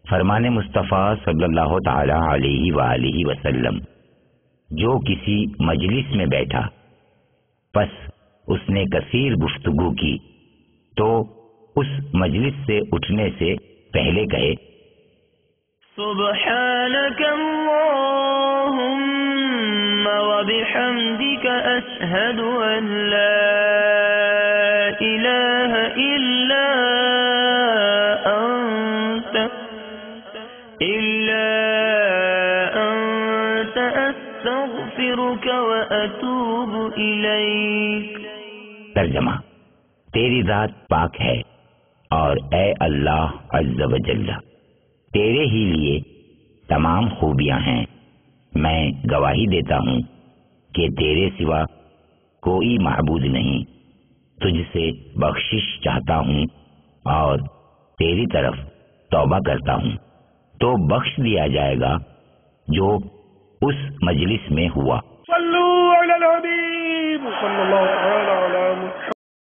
فرمان مصطفیٰ صلی اللہ تعالی علیہ وآلہ وسلم، جو کسی مجلس میں بیٹھا پس اس نے کثیر گفتگو کی تو اس مجلس سے اٹھنے سے پہلے کہے سبحانک اللہم وبحمدک اشہد ان لا الہ الا انت استغفرک واتوب الیک۔ ترجمہ: تیری ذات پاک ہے اور اے اللہ عز و جل، تیرے ہی لیے تمام خوبیاں ہیں۔ میں گواہی دیتا ہوں کہ تیرے سوا کوئی معبود نہیں، تجھ سے بخشش چاہتا ہوں اور تیری طرف توبہ کرتا ہوں تو بخش دیا جائے گا جو اس مجلس میں ہوا۔ صلو علی النبی